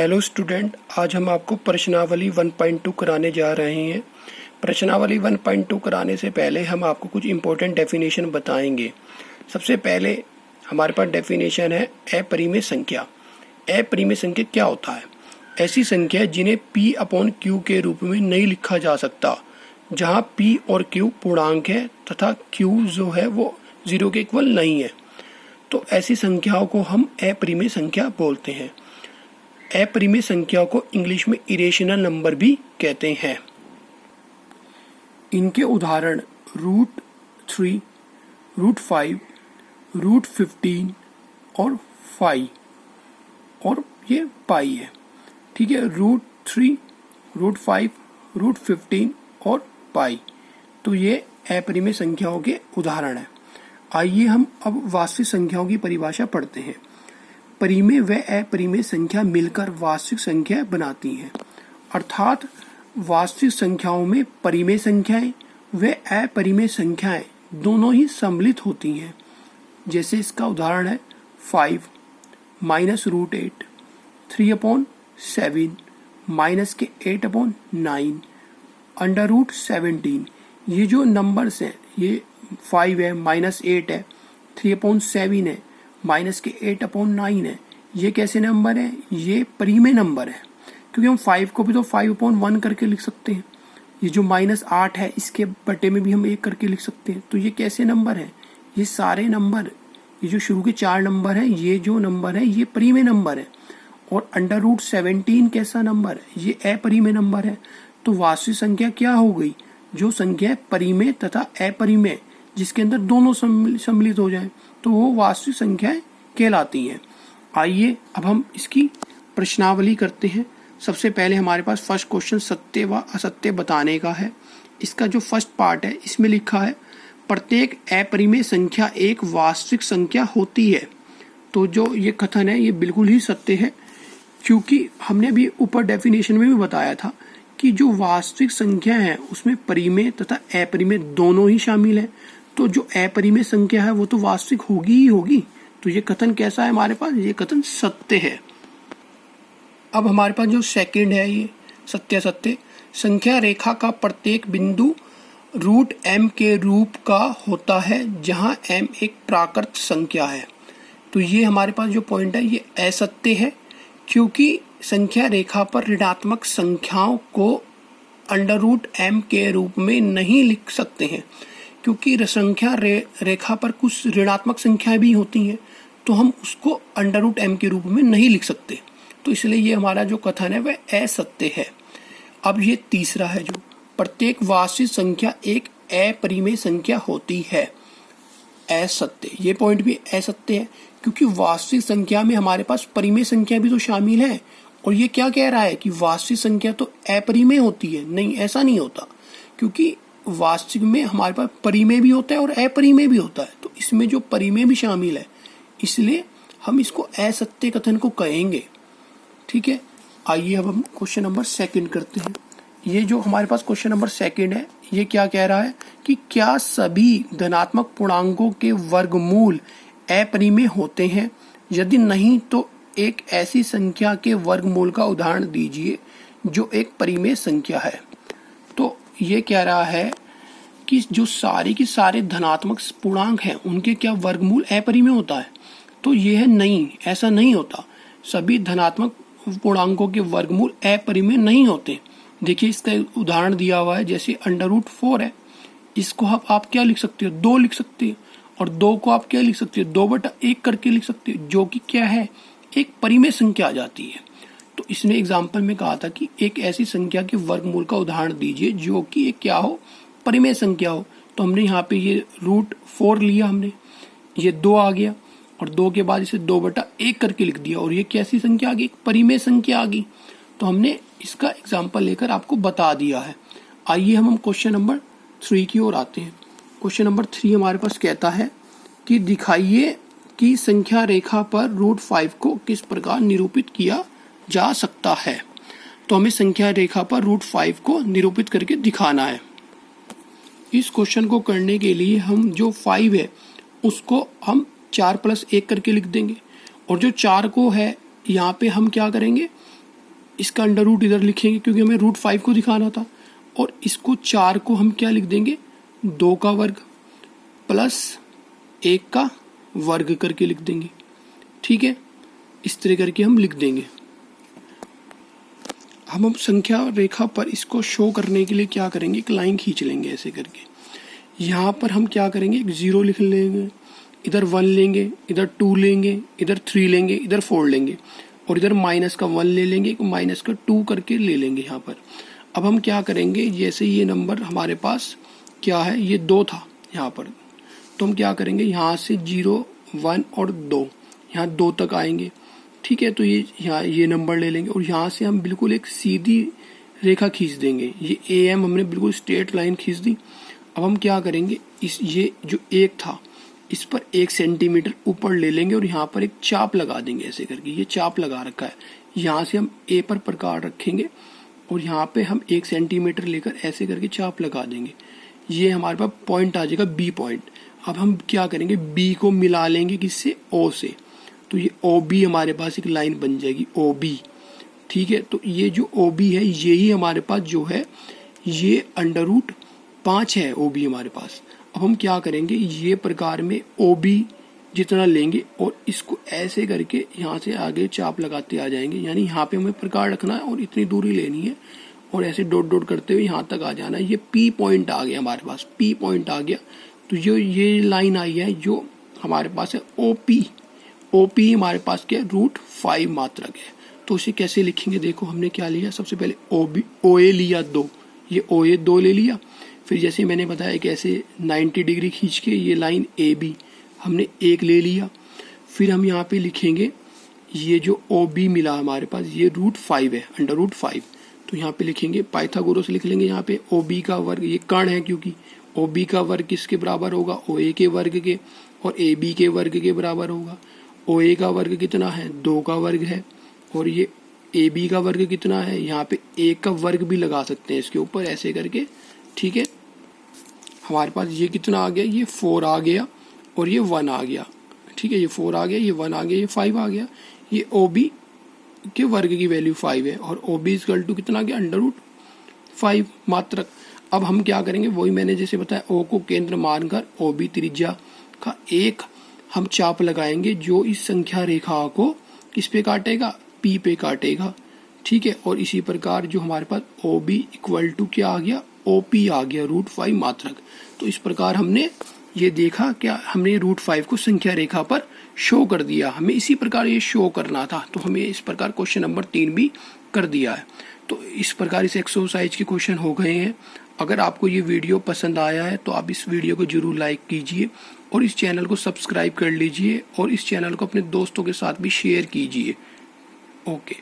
Hello student, आज हम आपको प्रश्नावली 1.2 कराने जा रहे हैं। प्रश्नावली 1.2 कराने से पहले हम आपको कुछ इम्पोर्टेंट डेफिनेशन बताएंगे। सबसे पहले हमारे पास डेफिनेशन है अपरिमेय संख्या। अपरिमेय संख्या क्या होता है? ऐसी संख्या जिन्हें P/Q के रूप में नहीं लिखा जा सकता, जहाँ P और Q पूर्णांक है तथा Q जो है वो 0 के इक्वल नहीं है। तो ऐसी संख्याओं को हम अपरिमेय संख्या बोलते हैं। अपरिमेय संख्या को इंग्लिश में इरेशनल नंबर भी कहते हैं। इनके उदाहरण √3, √5, √15 और 5 और ये पाई है। ठीक है, √3, √5, √15 और पाई, तो ये अपरिमेय संख्याओं के उदाहरण है। आइए हम अब वास्तविक संख्याओं की परिभाषा पढ़ते हैं। परिमेय व अपरिमेय संख्या मिलकर वास्तविक संख्या बनाती हैं, अर्थात वास्तविक संख्याओं में परिमेय संख्याएं व अपरिमेय संख्याएं दोनों ही सम्मिलित होती हैं। जैसे इसका उदाहरण है 5 -√8, 3/7 माइनस के 8/9, √17। ये जो नंबर्स हैं, ये 5 है, -8 है, 3/7 है, माइनस के 8/9 है। ये कैसे नंबर है? ये परिमेय नंबर है, क्योंकि हम 5 को भी तो 5/1 करके लिख सकते हैं। ये जो -8 है, इसके बटे में भी हम 1 करके लिख सकते हैं। तो ये कैसे नंबर है? ये सारे नंबर, ये जो शुरू के 4 नंबर है, ये जो नंबर है ये परिमेय नंबर है। और √17 कैसा नंबर है? ये अपरिमेय नंबर है। तो वास्तविक संख्या क्या हो गई? जो संख्या परिमेय तथा अपरिमेय जिसके अंदर दोनों सम्मिलित हो जाए, तो वो वास्तविक संख्याएं कहलाती हैं। आइए अब हम इसकी प्रश्नावली करते हैं। सबसे पहले हमारे पास फर्स्ट क्वेश्चन सत्य व असत्य बताने का है। इसका जो फर्स्ट पार्ट है, इसमें लिखा है प्रत्येक अपरिमेय संख्या एक वास्तविक संख्या होती है। तो जो ये कथन है ये बिल्कुल ही सत्य है, क्योंकि हमने अभी ऊपर डेफिनेशन में भी बताया था कि जो वास्तविक संख्या है उसमें परिमेय तथा अपरिमेय दोनों ही शामिल है। तो जो अपरिमेय संख्या है वो तो वास्तविक होगी ही होगी। तो ये कथन कैसा है हमारे पास? ये कथन सत्य है। अब हमारे पास जो सेकंड है, ये सत्य संख्या रेखा का प्रत्येक बिंदु √m के रूप का होता है, जहां m एक प्राकृत संख्या है। तो ये हमारे पास जो पॉइंट है ये असत्य है, क्योंकि संख्या रेखा पर ऋणात्मक संख्याओं को √m के रूप में नहीं लिख सकते हैं, क्योंकि संख्या रेखा पर कुछ ऋणात्मक संख्याएं भी होती हैं, तो हम उसको √m के रूप में नहीं लिख सकते। तो इसलिए ये हमारा जो कथन है वह असत्य है। अब ये तीसरा है, जो प्रत्येक वास्तविक संख्या एक अपरिमेय संख्या होती है। असत्य, ये पॉइंट भी असत्य है, क्योंकि वास्तविक संख्या में हमारे पास परिमेय संख्या भी तो शामिल है। और ये क्या कह रहा है कि वास्तविक संख्या तो अपरिमेय होती है? नहीं, ऐसा नहीं होता, क्योंकि वास्तविक में हमारे पास परिमेय भी होता है और अपरिमेय भी होता है। तो इसमें जो परिमेय भी शामिल है, इसलिए हम इसको असत्य कथन को कहेंगे। ठीक है, आइए अब हम क्वेश्चन नंबर सेकंड करते हैं। ये जो हमारे पास क्वेश्चन नंबर सेकंड है, ये क्या कह रहा है कि क्या सभी धनात्मक पूर्णांकों के वर्गमूल अपरिमेय होते हैं? यदि नहीं, तो एक ऐसी संख्या के वर्गमूल का उदाहरण दीजिए जो एक परिमेय संख्या है। तो ये कह रहा है कि जो सारे के सारे धनात्मक पूर्णांक हैं उनके क्या वर्गमूल अपरिमेय होता है? तो ये है नहीं, ऐसा नहीं होता। सभी धनात्मक पूर्णांकों के वर्गमूल अपरिमेय नहीं होते। देखिए, इसका उदाहरण दिया हुआ है, जैसे √4 है, इसको आप क्या लिख सकते हो? 2 लिख सकते हो। और 2 को आप क्या लिख सकते हो? 2/1 करके लिख सकते हो, जो कि क्या है? एक परिमेय संख्या आ जाती है। तो इसने एग्जाम्पल में कहा था कि एक ऐसी संख्या के वर्गमूल का उदाहरण दीजिए जो कि एक क्या हो? परिमेय संख्या हो। तो हमने यहाँ पे ये √4 लिया, हमने ये 2 आ गया, और 2 के बाद इसे 2/1 करके लिख दिया, और ये कैसी संख्या आ गई? एक परिमेय संख्या आ गई। तो हमने इसका एग्जाम्पल लेकर आपको बता दिया है। आइए हम क्वेश्चन नंबर 3 की ओर आते हैं। क्वेश्चन नंबर 3 हमारे पास कहता है कि दिखाइए कि संख्या रेखा पर √5 को किस प्रकार निरूपित किया जा सकता है। तो हमें संख्या रेखा पर √5 को निरूपित करके दिखाना है। इस क्वेश्चन को करने के लिए हम जो 5 है उसको हम 4+1 करके लिख देंगे, और जो 4 को है यहाँ पे हम क्या करेंगे? इसका अंडर रूट इधर लिखेंगे क्योंकि हमें रूट 5 को दिखाना था, और इसको 4 को हम क्या लिख देंगे 2 का वर्ग प्लस 1 का वर्ग करके लिख देंगे। ठीक है, इस तरह करके हम लिख देंगे। हम संख्या रेखा पर इसको शो करने के लिए क्या करेंगे, एक लाइन खींच लेंगे ऐसे करके। यहाँ पर हम क्या करेंगे, एक 0 लिख लेंगे, इधर 1 लेंगे, इधर 2 लेंगे, इधर 3 लेंगे, इधर 4 लेंगे, और इधर माइनस का 1 ले लेंगे, माइनस का 2 करके ले लेंगे यहाँ पर। अब हम क्या करेंगे, जैसे ये नंबर हमारे पास क्या है, ये 2 था यहाँ पर, तो हम क्या करेंगे, यहाँ से 0, 1 और 2, यहाँ 2 तक आएंगे। ठीक है, तो ये यहाँ ये नंबर ले लेंगे, और यहाँ से हम बिल्कुल एक सीधी रेखा खींच देंगे। ये AM हमने बिल्कुल स्ट्रेट लाइन खींच दी। अब हम क्या करेंगे, इस ये जो 1 था इस पर 1 सेंटीमीटर ऊपर ले लेंगे और यहाँ पर एक चाप लगा देंगे ऐसे करके। ये चाप लगा रखा है, यहाँ से हम A पर प्रकार रखेंगे और यहाँ पे हम 1 सेंटीमीटर लेकर ऐसे करके चाप लगा देंगे। ये हमारे पास पॉइंट आ जाएगा B पॉइंट। अब हम क्या करेंगे, B को मिला लेंगे किससे, O से, तो ये OB हमारे पास एक लाइन बन जाएगी OB। ठीक है, तो ये जो OB है यही हमारे पास जो है ये अंडर रूट 5 है OB हमारे पास। अब हम क्या करेंगे, ये प्रकार में OB जितना लेंगे और इसको ऐसे करके यहाँ से आगे चाप लगाते आ जाएंगे, यानी यहाँ पे हमें प्रकार रखना है और इतनी दूरी लेनी है और ऐसे डॉट डॉट करते हुए यहाँ तक आ जाना है। ये P पॉइंट आ गया हमारे पास, P पॉइंट आ गया, तो जो ये लाइन आई है जो हमारे पास है OP हमारे पास क्या रूट 5 मात्रक है। तो उसे कैसे लिखेंगे, देखो हमने क्या लिया, सबसे पहले OA लिया 2, ये OA 2 ले लिया। फिर जैसे मैंने बताया कि ऐसे 90 डिग्री खींच के ये लाइन AB हमने 1 ले लिया। फिर हम यहाँ पे लिखेंगे ये जो OB मिला हमारे पास ये रूट 5 है, अंडर रूट 5, तो यहाँ पे लिखेंगे पाइथागोरस लिख लेंगे यहाँ पे OB का वर्ग, ये कर्ण है क्योंकि OB का वर्ग किसके बराबर होगा, OA के वर्ग के, और AB के वर्ग के बराबर होगा। OA का वर्ग कितना है, 2 का वर्ग है, और ये AB का वर्ग कितना है, यहाँ पे 1 का वर्ग भी लगा सकते हैं इसके ऊपर ऐसे करके। ठीक है, हमारे पास ये कितना आ गया, ये 4 आ गया और ये 1 आ गया। ठीक है, ये 4 आ गया, ये 1 आ गया, ये 5 आ गया। ये OB के वर्ग की वैल्यू 5 है और OB इक्वल टू कितना आ गया, अंडर रूट 5 मात्रक। अब हम क्या करेंगे, वही मैंने जैसे बताया, O को केंद्र मानकर OB त्रिज्या का एक हम चाप लगाएंगे जो इस संख्या रेखा को किस पे काटेगा, P पे काटेगा। ठीक है, और इसी प्रकार जो हमारे पास OB इक्वल टू क्या आ गया, OP आ गया रूट 5 मात्रक। तो इस प्रकार हमने ये देखा, क्या हमने रूट 5 को संख्या रेखा पर शो कर दिया। हमें इसी प्रकार ये शो करना था, तो हमें इस प्रकार क्वेश्चन नंबर 3 भी कर दिया है। तो इस प्रकार इस एक्सरसाइज के क्वेश्चन हो गए हैं। अगर आपको ये वीडियो पसंद आया है तो आप इस वीडियो को जरूर लाइक कीजिए और इस चैनल को सब्सक्राइब कर लीजिए और इस चैनल को अपने दोस्तों के साथ भी शेयर कीजिए। ओके।